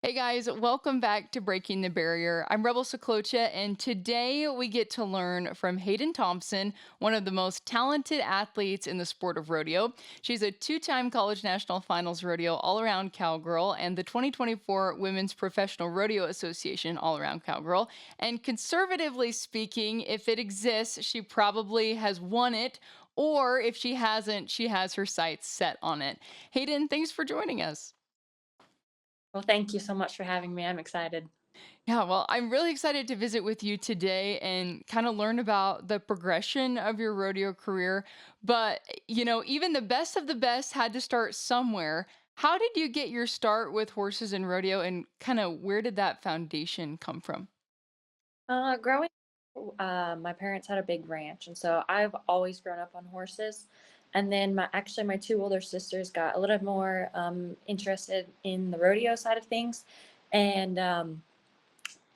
Hey guys, welcome back to Breaking the Barrier. I'm Rebel Saklocha, and today we get to learn from Haiden Thompson, one of the most talented athletes in the sport of rodeo. She's a two-time college national finals rodeo all-around cowgirl and the 2024 Women's Professional Rodeo Association all-around cowgirl. And conservatively speaking, if it exists, she probably has won it, or if she hasn't, she has her sights set on it. Haiden, thanks for joining us. Well, thank you so much for having me. I'm excited. Yeah, well, I'm really excited to visit with you today and kind of learn about the progression of your rodeo career. But, even the best of the best had to start somewhere. How did you get your start with horses and rodeo and kind of where did that foundation come from? Growing, my parents had a big ranch, and so I've always grown up on horses. And then my two older sisters got a little more interested in the rodeo side of things, and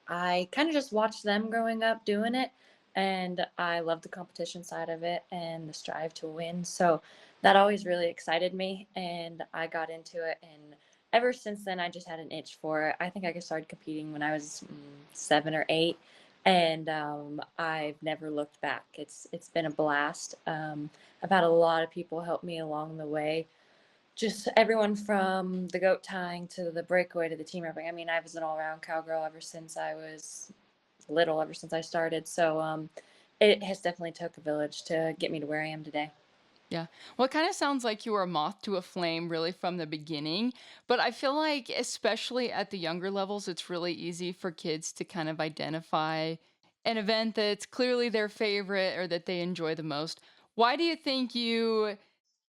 I kind of just watched them growing up doing it, and I loved the competition side of it and the strive to win. So that always really excited me, and I got into it. And ever since then, I just had an itch for it. I think I started competing when I was 7 or 8, and I've never looked back. It's been a blast. I've had a lot of people help me along the way, just everyone from the goat tying to the breakaway to the team roping. I mean, I was an all-around cowgirl ever since I was little, ever since I started. So it has definitely took a village to get me to where I am today. Yeah. Well, it kind of sounds like you were a moth to a flame really from the beginning. But I feel like, especially at the younger levels, it's really easy for kids to kind of identify an event that's clearly their favorite or that they enjoy the most. Why do you think you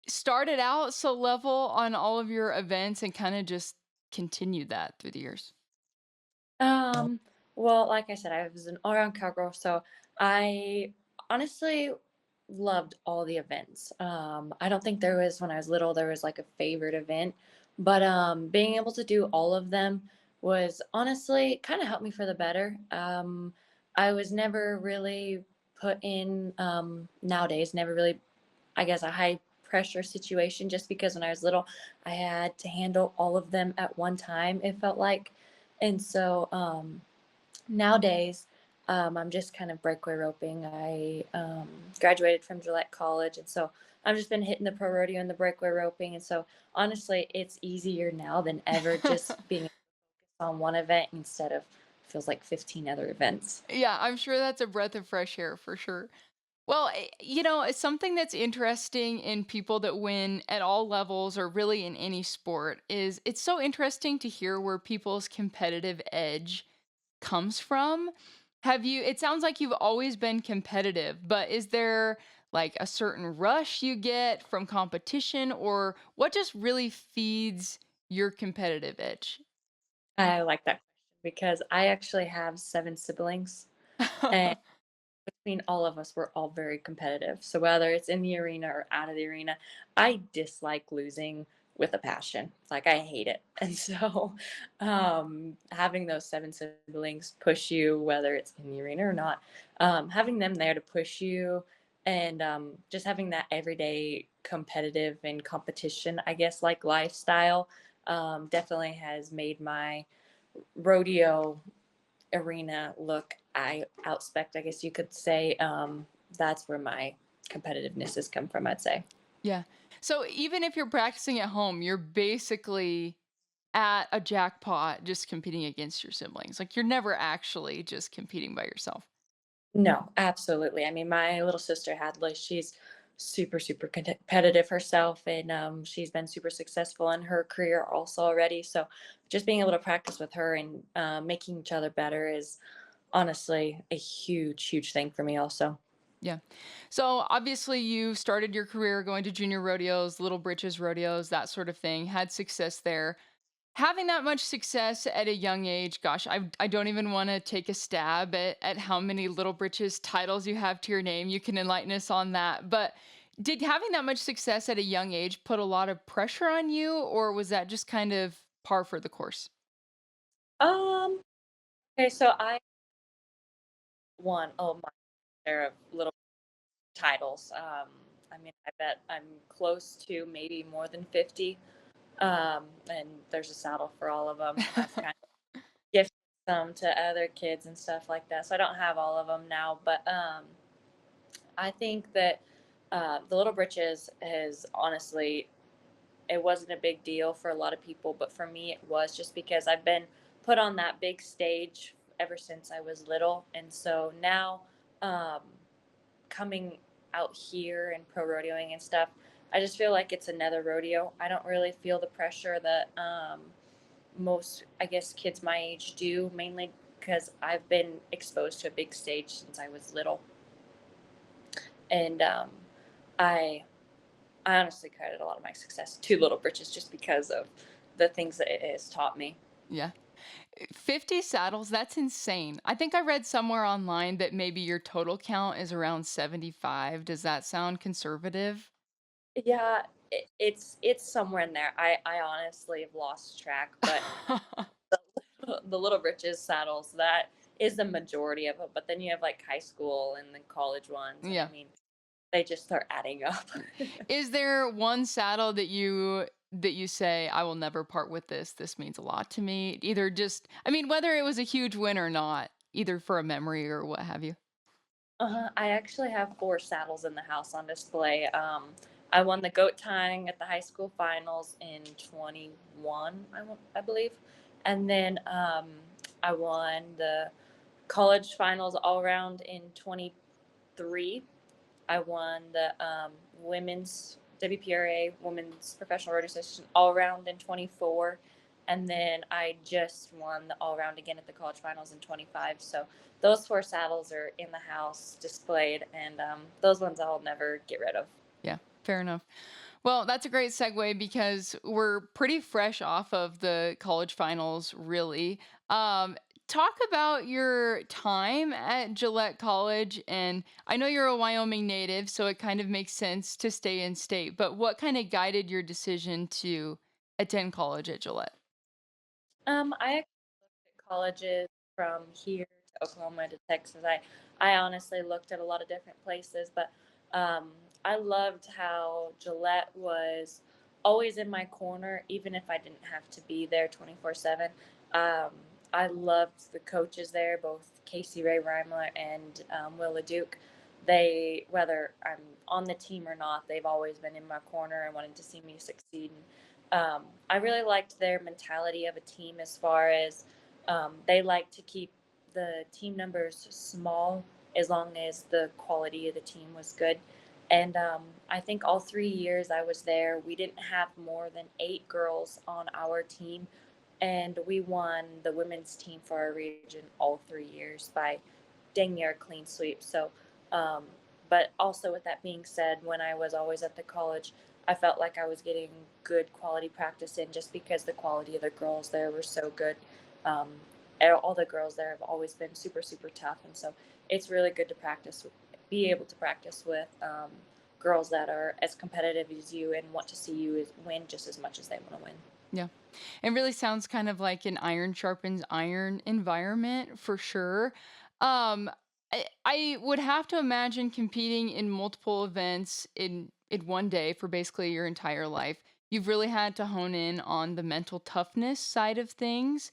started out so level on all of your events and kind of just continued that through the years? Um, well, like I said, I was an all-around cowgirl, so I honestly loved all the events. I don't think there was when I was little there was like a favorite event, but being able to do all of them was honestly kind of helped me for the better. I was never really put in nowadays, never really I guess, a high pressure situation just because when I was little, I had to handle all of them at one time, it felt like. And so nowadays, I'm just kind of breakaway roping. I graduated from Gillette College, and so I've just been hitting the pro rodeo and the breakaway roping. And so honestly, it's easier now than ever just being on one event instead of feels like 15 other events. Yeah, I'm sure that's a breath of fresh air for sure. Well, it's something that's interesting in people that win at all levels or really in any sport is it's so interesting to hear where people's competitive edge comes from. It sounds like you've always been competitive, but is there like a certain rush you get from competition or what just really feeds your competitive edge? I like that question because I actually have 7 siblings. And between all of us, we're all very competitive. So whether it's in the arena or out of the arena, I dislike losing with a passion. Like I hate it. And so having those 7 siblings push you, whether it's in the arena or not, having them there to push you and just having that everyday competitive and competition, I guess, like lifestyle, definitely has made my rodeo arena look I outspec, I guess you could say. That's where my competitiveness has come from, I'd say. Yeah. So even if you're practicing at home, you're basically at a jackpot just competing against your siblings. Like you're never actually just competing by yourself. No, absolutely. I mean, my little sister Hadley, she's super, super competitive herself, and she's been super successful in her career also already. So just being able to practice with her and making each other better is honestly a huge, huge thing for me also. Yeah. So obviously you started your career going to junior rodeos, little britches rodeos, that sort of thing, had success there. Having that much success at a young age, gosh, I don't even want to take a stab at how many little britches titles you have to your name. You can enlighten us on that. But did having that much success at a young age put a lot of pressure on you, or was that just kind of par for the course? Um, okay, so I won my share of little titles. I mean, I bet I'm close to maybe more than 50. And there's a saddle for all of them. I've kind of gifted some to other kids and stuff like that. So I don't have all of them now, but I think that the Little Britches has honestly, it wasn't a big deal for a lot of people, but for me it was, just because I've been put on that big stage ever since I was little. And so now, um, coming out here and pro rodeoing and stuff, I just feel like it's another rodeo. I don't really feel the pressure that most, I guess, kids my age do, mainly because I've been exposed to a big stage since I was little. And I I honestly credit a lot of my success to Little Britches just because of the things that it has taught me. Yeah. 50 saddles, that's insane. I think I read somewhere online that maybe your total count is around 75. Does that sound conservative? Yeah, it's somewhere in there. I honestly have lost track, but the Little Britches saddles, that is the majority of it. But then you have like high school and then college ones, and I Yeah. mean, they just start adding up. Is there one saddle that you say, "I will never part with this. This means a lot to me." Either just I mean, whether it was a huge win or not, either for a memory or what have you. I actually have 4 saddles in the house on display. I won the goat tying at the high school finals in 21, I believe, and then, I won the college finals all around in 23. I won the, women's WPRA, Women's Professional Rodeo Association all around in 24, and then I just won the all around again at the college finals in 25. So those 4 saddles are in the house displayed, and those ones I'll never get rid of. Yeah, fair enough. Well, that's a great segue because we're pretty fresh off of the college finals, really. Um, Talk about your time at Gillette College. And I know you're a Wyoming native, so it kind of makes sense to stay in state. But what kind of guided your decision to attend college at Gillette? I actually looked at colleges from here to Oklahoma to Texas. I honestly looked at a lot of different places, but um, I loved how Gillette was always in my corner, even if I didn't have to be there 24/7. Um, I loved the coaches there, both Casey Ray Reimler and Willa Duke. They, whether I'm on the team or not, they've always been in my corner and wanted to see me succeed. I really liked their mentality of a team, as far as they like to keep the team numbers small as long as the quality of the team was good. And I think all 3 years I was there, we didn't have more than 8 girls on our team. And we won the women's team for our region all 3 years by dang near a clean sweep. So, um, but also with that being said, when I was always at the college, I felt like I was getting good quality practice in, just because the quality of the girls there were so good. Um, all the girls there have always been super, super tough. And so it's really good to practice, be able to practice with girls that are as competitive as you and want to see you win just as much as they want to win. Yeah. It really sounds kind of like an iron sharpens iron environment for sure. I would have to imagine competing in multiple events in one day for basically your entire life. You've really had to hone in on the mental toughness side of things.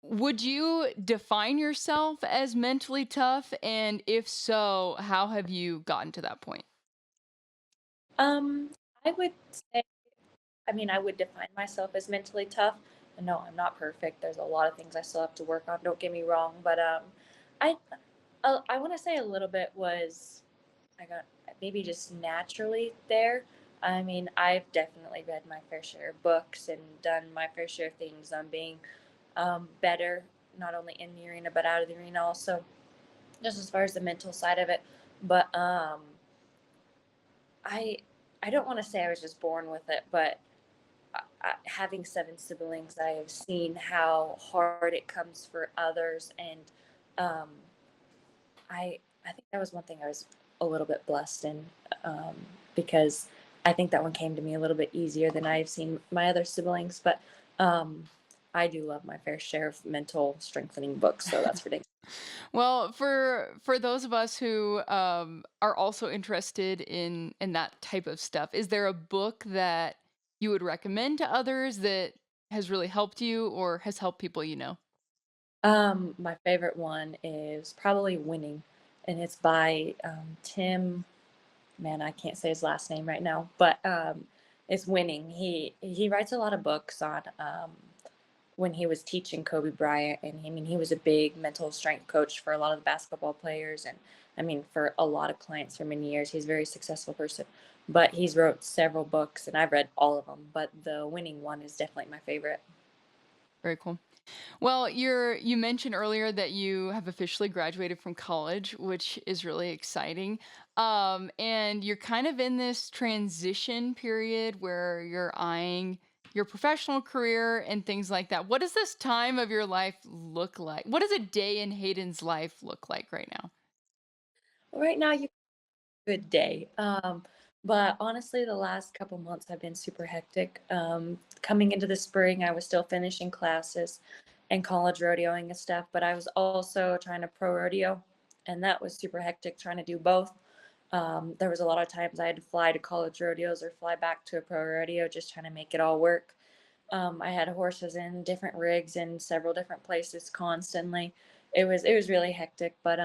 Would you define yourself as mentally tough? And if so, how have you gotten to that point? Um, I would say, I mean, I would define myself as mentally tough. And no, I'm not perfect. There's a lot of things I still have to work on. Don't get me wrong, but I I want to say a little bit was, I got maybe just naturally there. I mean, I've definitely read my fair share of books and done my fair share of things on being better, not only in the arena but out of the arena also, just as far as the mental side of it. But I I don't want to say I was just born with it, but having 7 siblings, I have seen how hard it comes for others, and um, I think that was one thing I was a little bit blessed in, because I think that one came to me a little bit easier than I've seen my other siblings. But um, I do love my fair share of mental strengthening books, so that's ridiculous. Well, for those of us who are also interested in that type of stuff, is there a book that you would recommend to others that has really helped you or has helped people you know? My favorite one is probably Winning, and it's by Tim. Man, I can't say his last name right now, but it's Winning. He writes a lot of books on when he was teaching Kobe Bryant, and I mean he was a big mental strength coach for a lot of the basketball players, and I mean for a lot of clients for many years. He's a very successful person, but he's wrote several books, and I've read all of them. But the Winning one is definitely my favorite. Very cool. Well, you mentioned earlier that you have officially graduated from college, which is really exciting. And you're kind of in this transition period where you're eyeing your professional career and things like that. What does this time of your life look like? What does a day in Hayden's life look like right now? Right now, you good day. But honestly, the last couple months have been super hectic. Coming into the spring, I was still finishing classes and college rodeoing and stuff, but I was also trying to pro rodeo, and that was super hectic trying to do both. There was a lot of times I had to fly to college rodeos or fly back to a pro rodeo just trying to make it all work. I had horses in different rigs in several different places constantly. It was really hectic, but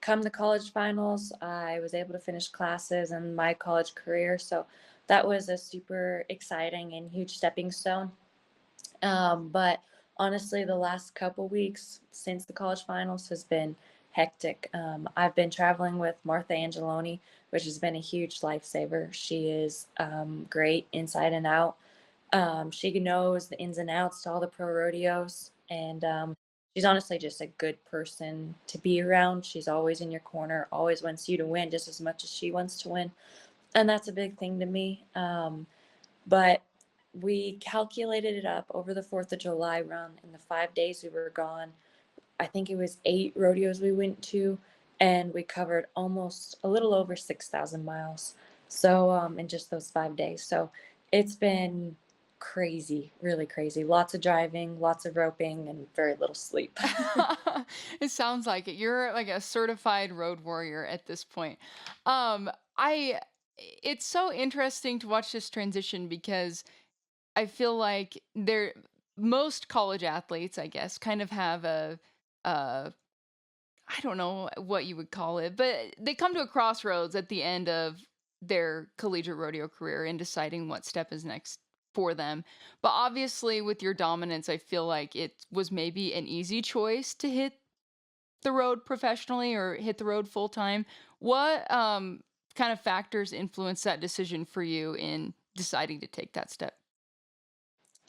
come the college finals, I was able to finish classes in my college career, so that was a super exciting and huge stepping stone. But honestly, the last couple weeks since the college finals has been hectic. I've been traveling with Martha Angeloni, which has been a huge lifesaver. She is great inside and out. She knows the ins and outs to all the pro rodeos, and she's honestly just a good person to be around. She's always in your corner, always wants you to win just as much as she wants to win, and that's a big thing to me. But we calculated it up over the 4th of July run in the 5 days we were gone. I think it was 8 rodeos we went to, and we covered almost a little over 6,000 miles. So, in just those 5 days. So, it's been crazy, really crazy. Lots of driving, lots of roping, and very little sleep. It sounds like it. You're like a certified road warrior at this point. I It's so interesting to watch this transition because I feel like most college athletes, I guess, kind of have a I don't know what you would call it, but they come to a crossroads at the end of their collegiate rodeo career in deciding what step is next for them. But obviously, with your dominance, I feel like it was maybe an easy choice to hit the road professionally or hit the road full time. What kind of factors influence that decision for you in deciding to take that step?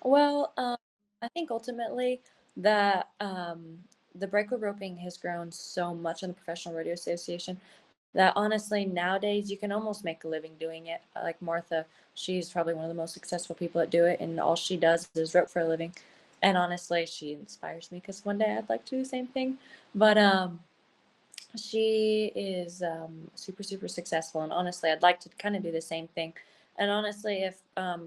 Well, I think ultimately that the breakaway roping has grown so much in the Professional Rodeo Association that honestly nowadays you can almost make a living doing it. Like Martha, she's probably one of the most successful people that do it, and all she does is rope for a living. And honestly, she inspires me because one day I'd like to do the same thing. But she is super, super successful, and honestly, I'd like to kind of do the same thing. And honestly, if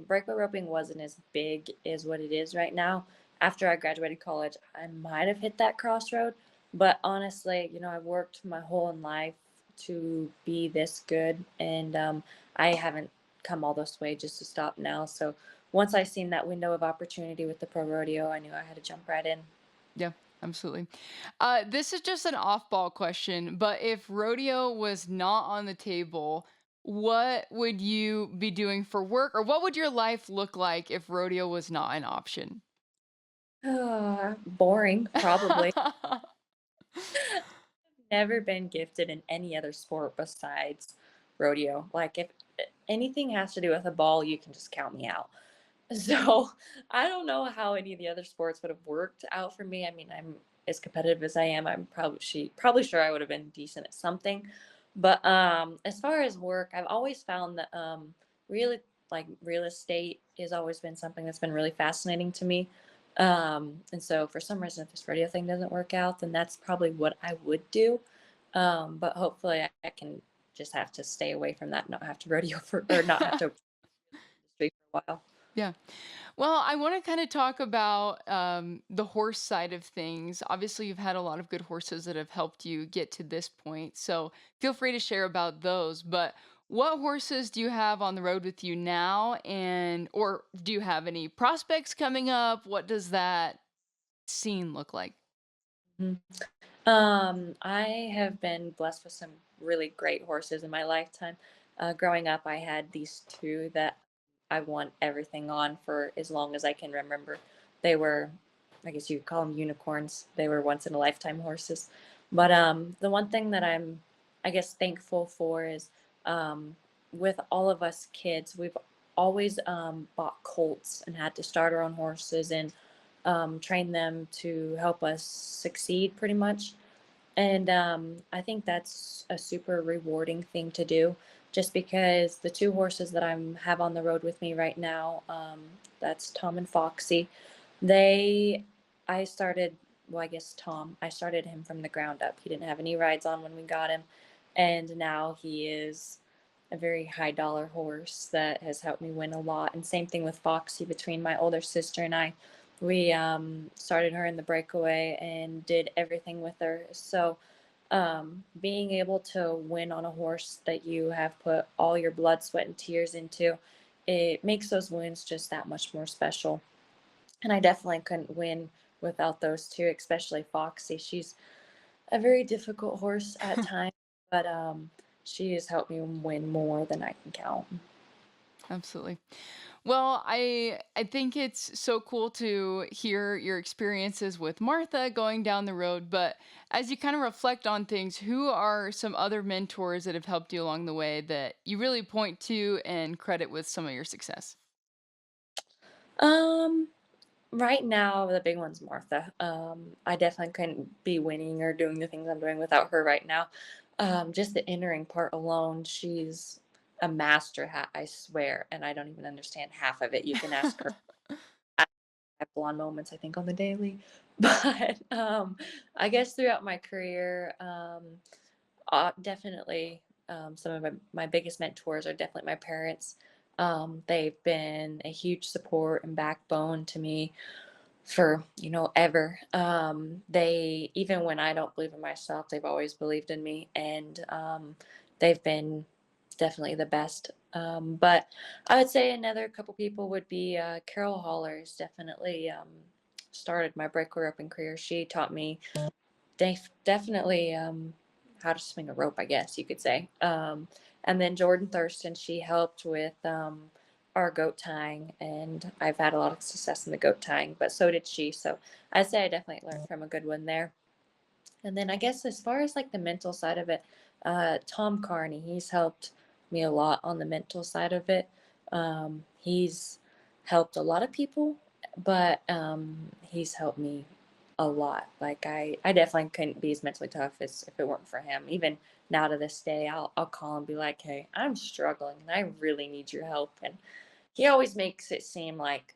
breakaway roping wasn't as big as what it is right now, after I graduated college, I might have hit that crossroad. But honestly, I've worked my whole life to be this good, and I haven't come all this way just to stop now. So once I seen that window of opportunity with the pro rodeo, I knew I had to jump right in. Yeah, absolutely. This is just an off-ball question, but if rodeo was not on the table, what would you be doing for work, or what would your life look like if rodeo was not an option? Boring, probably. Never been gifted in any other sport besides rodeo. Like, if anything has to do with a ball, you can just count me out. So, I don't know how any of the other sports would have worked out for me. I mean, I'm as competitive as I am. I'm probably sure I would have been decent at something. But as far as work, I've always found that really like real estate has always been something that's been really fascinating to me. And so for some reason, if this radio thing doesn't work out, then that's probably what I would do. But hopefully I can just have to stay away from that, not have to rodeo for, or not have to industry for a while. Yeah. Well, I want to kind of talk about the horse side of things. Obviously, you've had a lot of good horses that have helped you get to this point. So feel free to share about those. But What horses do you have on the road with you now? And, or do you have any prospects coming up? What does that scene look like? Mhm. I have been blessed with some really great horses in my lifetime. Growing up, I had these two that I won everything on for as long as I can remember. They were, I guess you could call them unicorns. They were once in a lifetime horses. But the one thing that I'm, I guess, thankful for is um, with all of us kids, we've always bought colts and had to start our own horses and train them to help us succeed pretty much. And I think that's a super rewarding thing to do just because the two horses that I'm have on the road with me right now, that's Tom and Foxy. They, I started, well, I guess Tom, I started him from the ground up. He didn't have any rides on when we got him. And now he is a very high dollar horse that has helped me win a lot. And same thing with Foxy between my older sister and I. We started her in the breakaway and did everything with her. So being able to win on a horse that you have put all your blood, sweat, and tears into, it makes those wins just that much more special. And I definitely couldn't win without those two, especially Foxy. She's a very difficult horse at times, but she has helped me win more than I can count. Absolutely. Well, I think it's so cool to hear your experiences with Martha going down the road, but as you kind of reflect on things, who are some other mentors that have helped you along the way that you really point to and credit with some of your success? Um, right now, the big one's Martha. I definitely couldn't be winning or doing the things I'm doing without her right now. Just the entering part alone, she's a master I swear, and I don't even understand half of it. You can ask her. I have blonde moments, I think, on the daily. But I guess throughout my career, definitely some of my biggest mentors are definitely my parents. They've been a huge support and backbone to me for ever. They, even when I don't believe in myself, they've always believed in me, and they've been definitely the best. But I would say another couple people would be Carol Hollers. Definitely started my breakaway roping career. She taught me definitely how to swing a rope, I guess you could say. And then Jordan Thurston, she helped with our goat tying, and I've had a lot of success in the goat tying, but so did she. So I'd say I definitely learned from a good one there. And then I guess as far as like the mental side of it, Tom Carney, he's helped me a lot on the mental side of it. He's helped a lot of people, but he's helped me a lot. Like I definitely couldn't be as mentally tough as if it weren't for him. Even now to this day, I'll call and be like, "Hey, I'm struggling and I really need your help." And he always makes it seem like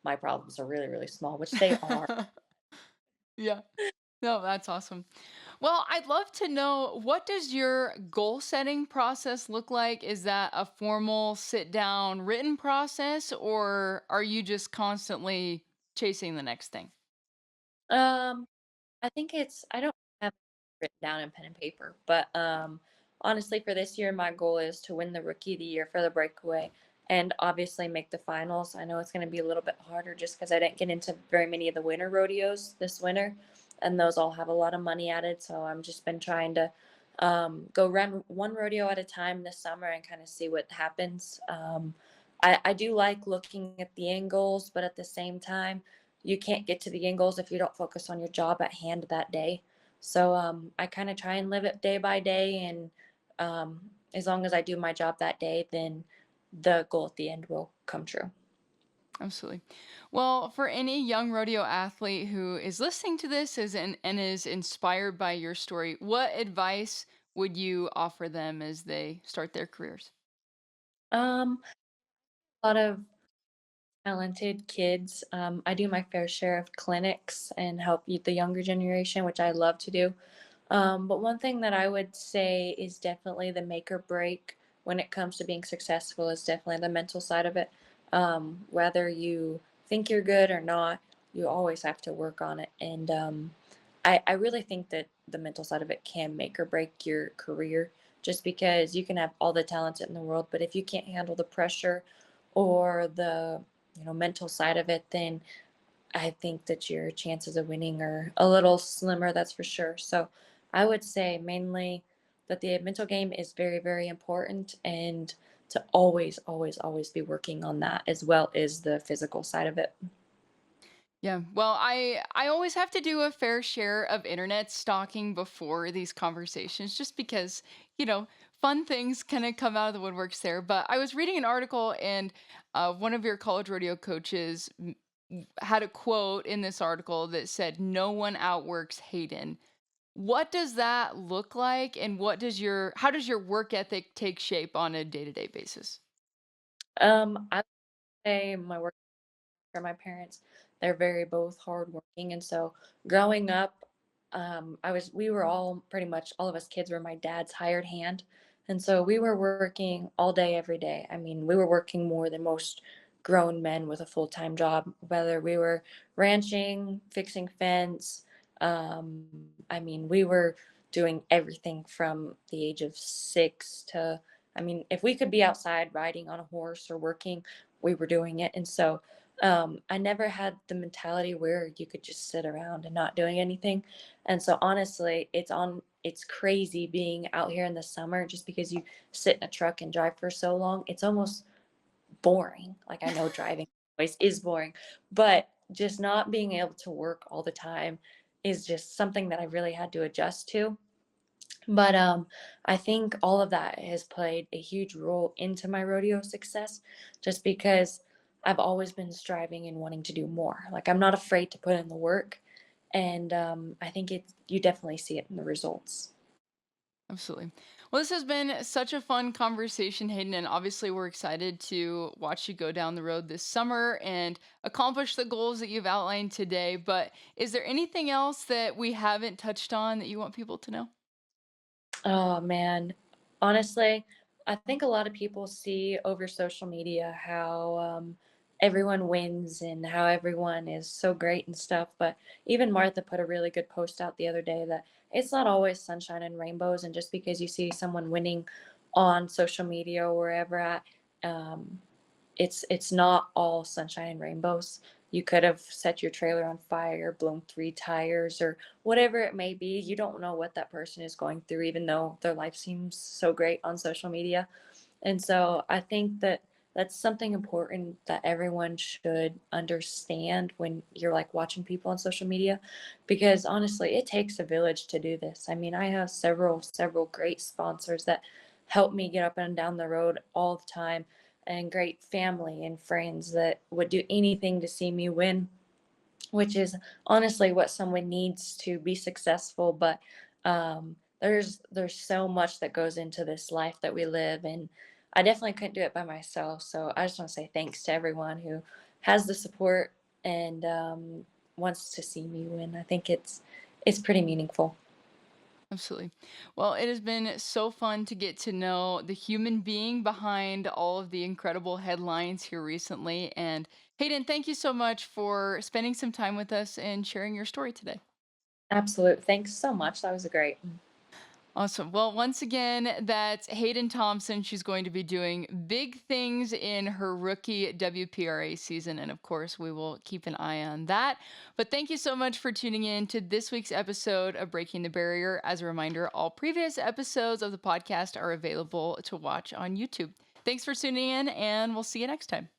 my problems are really, really small, which they are. Yeah. No, that's awesome. Well, I'd love to know, what does your goal setting process look like? Is that a formal sit down written process, or are you just constantly chasing the next thing? Um, I think I don't have it written down in pen and paper, but honestly, for this year, my goal is to win the Rookie of the Year for the breakaway and obviously make the finals. I know it's going to be a little bit harder just because I didn't get into very many of the winter rodeos this winter, and those all have a lot of money added. So I'm just been trying to go run one rodeo at a time this summer and kind of see what happens. I do like looking at the end goals, but at the same time, you can't get to the end goals if you don't focus on your job at hand that day. So I kind of try and live it day by day, and as long as I do my job that day, then the goal at the end will come true. Absolutely. Well, for any young rodeo athlete who is listening to this and is inspired by your story, what advice would you offer them as they start their careers? A lot of talented kids. I do my fair share of clinics and help the younger generation, which I love to do. But one thing that I would say is definitely the make or break when it comes to being successful is definitely the mental side of it. Whether you think you're good or not, you always have to work on it. And I really think that the mental side of it can make or break your career just because you can have all the talent in the world, but if you can't handle the pressure or the mental side of it, then I think that your chances of winning are a little slimmer, that's for sure. So I would say mainly that the mental game is very, very important, and to always, always, always be working on that as well as the physical side of it. Yeah. Well, I always have to do a fair share of internet stalking before these conversations just because, fun things kind of come out of the woodworks there. But I was reading an article and one of your college rodeo coaches had a quote in this article that said no one outworks Hayden. What does that look like and how does your work ethic take shape on a day-to-day basis? I would say my work for my parents. They're very both hardworking, and so growing up, we were all pretty much all of us kids were my dad's hired hand, and so we were working all day, every day. I mean, we were working more than most grown men with a full time job, whether we were ranching, fixing fence. Um, I mean, we were doing everything from the age of 6 to, I mean, if we could be outside riding on a horse or working, we were doing it. And so I never had the mentality where you could just sit around and not doing anything. And so honestly, it's crazy being out here in the summer just because you sit in a truck and drive for so long. It's almost boring. Like I know driving always is boring, but just not being able to work all the time is just something that I really had to adjust to. But I think all of that has played a huge role into my rodeo success, just because I've always been striving and wanting to do more. Like I'm not afraid to put in the work, and I think you definitely see it in the results. Absolutely. Well, this has been such a fun conversation, Hayden, and obviously we're excited to watch you go down the road this summer and accomplish the goals that you've outlined today. But is there anything else that we haven't touched on that you want people to know? Oh man, honestly, I think a lot of people see over social media how everyone wins and how everyone is so great and stuff. But even Martha put a really good post out the other day that it's not always sunshine and rainbows. And just because you see someone winning on social media or wherever at, um, it's not all sunshine and rainbows. You could have set your trailer on fire, blown 3 tires, or whatever it may be. You don't know what that person is going through, even though their life seems so great on social media. And so I think that that's something important that everyone should understand when you're like watching people on social media, because honestly, it takes a village to do this. I mean, I have several great sponsors that help me get up and down the road all the time, and great family and friends that would do anything to see me win, which is honestly what someone needs to be successful. But there's so much that goes into this life that we live, and I definitely couldn't do it by myself. So I just want to say thanks to everyone who has the support and wants to see me win. I think it's pretty meaningful. Absolutely. Well, it has been so fun to get to know the human being behind all of the incredible headlines here recently. And Hayden, thank you so much for spending some time with us and sharing your story today. Absolute. Thanks so much. That was great. Awesome. Well, once again, that's Hayden Thompson. She's going to be doing big things in her rookie WPRA season. And of course, we will keep an eye on that. But thank you so much for tuning in to this week's episode of Breaking the Barrier. As a reminder, all previous episodes of the podcast are available to watch on YouTube. Thanks for tuning in, and we'll see you next time.